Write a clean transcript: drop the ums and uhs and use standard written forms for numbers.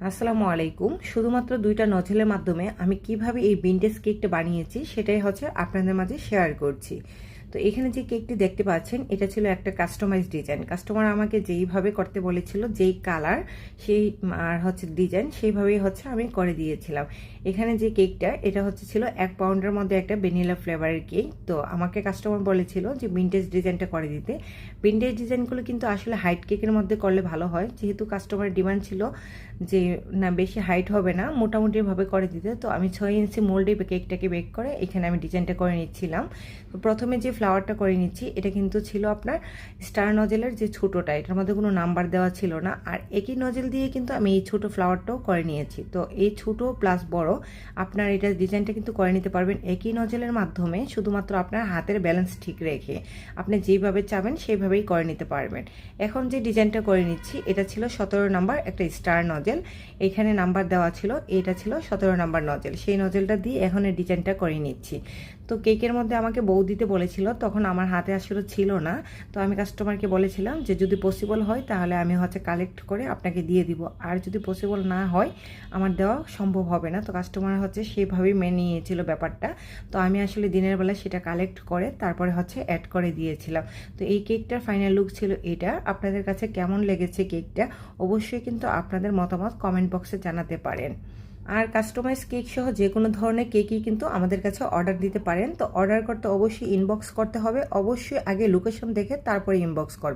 আসসালামু আলাইকুম। শুধুমাত্র ২টা নজলের মাধ্যমে আমি কিভাবে এই ভিনটেজ কেকটা বানিয়েছি সেটাই হচ্ছে আপনাদের মাঝে শেয়ার করছি। তো এখানে যে কেকটি দেখতে পাচ্ছেন এটা ছিল একটা কাস্টমাইজ ডিজাইন। কাস্টমার আমাকে যেইভাবে করতে বলেছিল, যেই কালার সেই আর হচ্ছে ডিজাইন সেইভাবেই হচ্ছে আমি করে দিয়েছিলাম। এখানে যে কেকটা এটা ছিল ১ পাউন্ডের মধ্যে একটা ভ্যানিলা ফ্লেভারের কেক। তো আমাকে কাস্টমার বলেছিল যে ভিনটেজ ডিজাইনটা করে দিতে। ভিনটেজ ডিজাইনগুলো কিন্তু আসলে হাইট কেকের মধ্যে করলে ভালো হয়, যেহেতু কাস্টমারের ডিমান্ড ছিল যে না বেশি হাইট হবে না, মোটামুটিভাবে করে দিতে। তো আমি ৬ ইঞ্চি মোল্ডে কেকটাকে বেক করে এখানে আমি ডিজাইনটা করে নিচ্ছিলাম। তো প্রথমে যে ফ্লাওয়ারটা করে নিচ্ছি এটা কিন্তু ছিল আপনার স্টার নজেলের যে ছোটোটা, এটার মধ্যে কোনো নাম্বার দেওয়া ছিল না। আর একই নজেল দিয়ে কিন্তু আমি এই ছোটো ফ্লাওয়ারটাও করে নিয়েছি। তো এই ছোটো প্লাস বড় আপনার এটা ডিজাইনটা কিন্তু করে নিতে পারবেন একই নজেলের মাধ্যমে, শুধুমাত্র আপনার হাতের ব্যালেন্স ঠিক রেখে আপনি যেইভাবে চাবেন সেইভাবেই করে নিতে পারবেন। এখন যে ডিজাইনটা করে নিচ্ছি এটা ছিল ১৭ নাম্বার একটা স্টার নজেল, এখানে নাম্বার দেওয়া ছিল, এটা ছিল ১৭ নাম্বার নজেল। সেই নজেলটা দিয়ে এখন এই ডিজাইনটা করে নিচ্ছি। তো কেকের মধ্যে আমাকে বউ দিতে বলেছিল, তখন আমার হাতে আসলে ছিল না। তো আমি কাস্টমারকে বলেছিলাম যে যদি পসিবল হয় তাহলে আমি কালেক্ট করে আপনাকে দিয়ে দিব, আর যদি পসিবল না হয় আমার দেওয়া সম্ভব হবে না। তো কাস্টমার সেভাবেই মেনে নিয়েছিল ব্যাপারটা। তো আমি আসলে দিনের বেলা সেটা কালেক্ট করে তারপরে অ্যাড করে দিয়েছিলাম। তো এই কেকটার ফাইনাল লুক ছিল এটা। আপনাদের কাছে কেমন লেগেছে কেকটা অবশ্যই কিন্তু আপনাদের মতামত কমেন্ট বক্সে জানাতে পারেন। আর কাস্টমাইজ কেক সহ যে কোনো ধরনের কেকই কিন্তু আমাদের কাছে অর্ডার দিতে পারেন। তো অর্ডার করতে অবশ্যই ইনবক্স করতে হবে, অবশ্যই আগে লোকেশন দেখে তারপরে ইনবক্স করবেন।